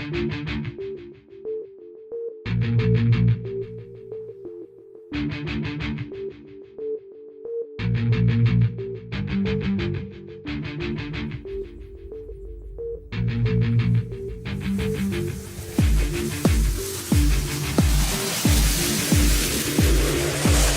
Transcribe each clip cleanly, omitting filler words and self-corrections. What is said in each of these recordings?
D'un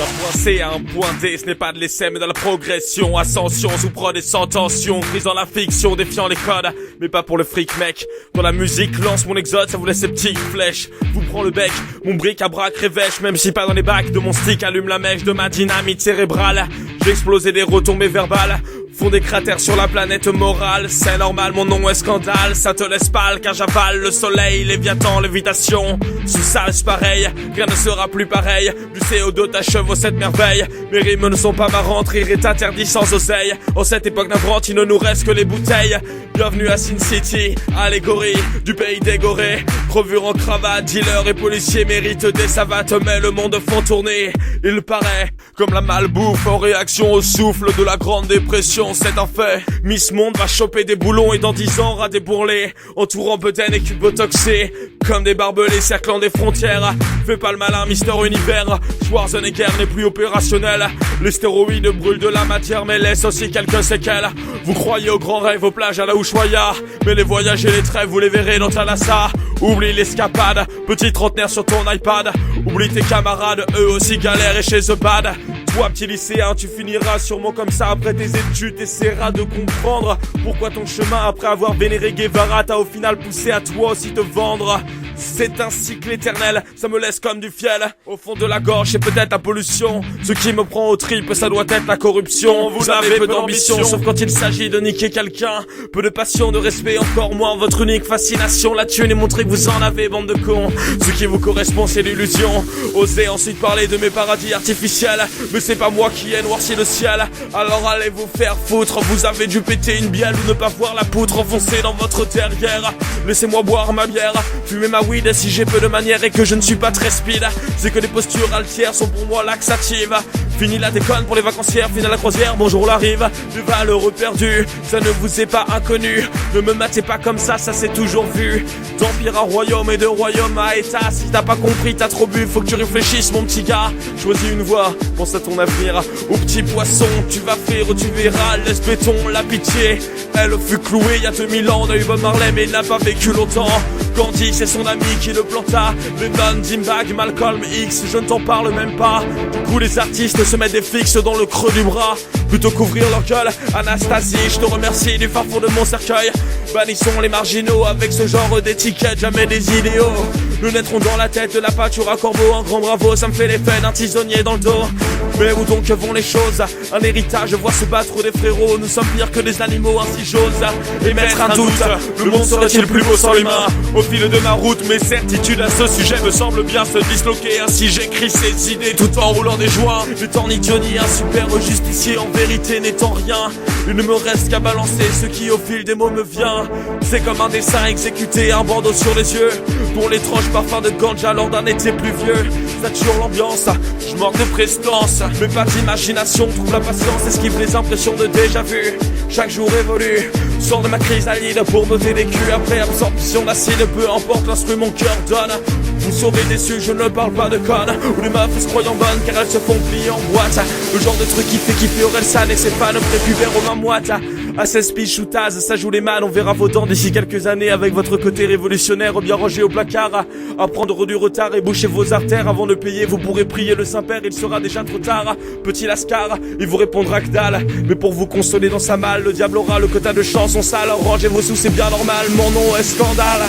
point C à un point D, ce n'est pas de l'essai mais de la progression. Ascension sous prod et sans tension, prise dans la fiction, défiant les codes, mais pas pour le fric mec. Quand la musique lance mon exode, ça vous laisse ces petites flèches. Vous prend le bec, mon bric à brac révèche, même si pas dans les bacs de mon stick allume la mèche de ma dynamite cérébrale. J'ai explosé des retombées verbales, font des cratères sur la planète morale. C'est normal, mon nom est scandale, ça te laisse pâle car j'avale le soleil, léviathan, lévitation. Sous ça c'est pareil, rien ne sera plus pareil. Du CO2 t'achève aux 7 merveilles. Mes rimes ne sont pas marrantes, rire est interdit sans oseille. En cette époque navrante, il ne nous reste que les bouteilles. Bienvenue à Sin City, allégorie du pays dégoré. Crevure en cravate, dealer et policiers méritent des savates, mais le monde font tourner, il paraît, comme la malbouffe en réaction au souffle de la grande dépression. C'est un fait, Miss Monde va choper des boulons et dans 10 ans aura des bourrelets, entourant bedaine et cube botoxé, comme des barbelés cerclant des frontières. Fais pas le malin, Mister Univers, Schwarzenegger n'est plus opérationnel. Les stéroïdes brûlent de la matière mais laissent aussi quelques séquelles. Vous croyez aux grands rêves, aux plages à la Ushuaïa, mais les voyages et les trêves vous les verrez dans Thalassa. Oublie l'escapade, petit trentenaire sur ton iPad. Oublie tes camarades, eux aussi galèrent et chez The Bad. Toi petit lycéen, tu finiras sûrement comme ça après tes études. T'essaieras de comprendre pourquoi ton chemin après avoir vénéré Guevara t'a au final poussé à toi aussi te vendre. C'est un cycle éternel, ça me laisse comme du fiel au fond de la gorge, c'est peut-être la pollution. Ce qui me prend aux tripes, ça doit être la corruption. Vous avez peu d'ambition, sauf quand il s'agit de niquer quelqu'un. Peu de passion, de respect, encore moins votre unique fascination. La thune et montrer que vous en avez, bande de cons. Ce qui vous correspond, c'est l'illusion. Osez ensuite parler de mes paradis artificiels, mais c'est pas moi qui ai noirci le ciel. Alors allez vous faire foutre, vous avez dû péter une bielle ou ne pas voir la poutre enfoncée dans votre derrière. Laissez-moi boire ma bière, fumer ma weed. Si j'ai peu de manières et que je ne suis pas très speed, c'est que les postures altières sont pour moi laxatives. Fini la déconne pour les vacancières, fini la croisière, bonjour la rive. Du valeureux perdu, ça ne vous est pas inconnu. Ne me matez pas comme ça s'est toujours vu. D'empire à royaume et de royaume à état. Si t'as pas compris, t'as trop bu, faut que tu réfléchisses mon petit gars. Choisis une voie, pense à ton avenir. Au petit poisson, tu vas frire, tu verras. Laisse béton, la pitié, elle fut clouée il y a 2000 ans. On a eu Bob Marley mais il n'a pas vécu longtemps. Gandhi c'est son ami qui le planta. Lennon, Dimbag, Malcolm X, je ne t'en parle même pas. Du coup les artistes se mettent des fixes dans le creux du bras, plutôt qu'ouvrir leur gueule. Anastasie, je te remercie du fin fond de mon cercueil. Bannissons les marginaux avec ce genre d'étiquette, jamais des idéaux ne naîtront dans la tête de la pâture à corbeau. Un grand bravo, ça me fait l'effet d'un tisonnier dans le dos. Mais où donc vont les choses? Un héritage, voit se battre des frérots. Nous sommes pires que des animaux, ainsi j'ose émettre un doute. Le monde serait-il plus beau sans l'humain? Au fil de ma route, mes certitudes à ce sujet me semblent bien se disloquer. Ainsi j'écris ces idées tout en roulant des joints. N'étant ni Dieu ni un super justicier, en vérité n'étant rien. Il ne me reste qu'à balancer ce qui au fil des mots me vient. C'est comme un dessin exécuté, un bandeau sur les yeux. Pour l'étrange parfum de ganja lors d'un été pluvieux. Sature l'ambiance, je manque de prestance, mais pas d'imagination. Trouve la patience, esquive les impressions de déjà vu. Chaque jour évolue, sors de ma chrysalide pour noter des culs. Après absorption d'acide, peu importe l'instru mon cœur donne. Vous serez déçus, je ne parle pas de connes ou les meufs se croyant bonnes car elles se font plier en boîte. Le genre de truc qui fait kiffer Orelsan et ses fans prépubères aux mains moites. À 16 piges ou Taz, ça joue les man, on verra vos dents d'ici quelques années avec votre côté révolutionnaire bien rangé au placard. À prendre du retard et boucher vos artères avant de payer, vous pourrez prier le Saint-Père, il sera déjà trop tard. Petit Lascar, il vous répondra que dalle, mais pour vous consoler dans sa malle, le diable aura le quota de chansons sales. Rangez vos sous, c'est bien normal, mon nom est scandale.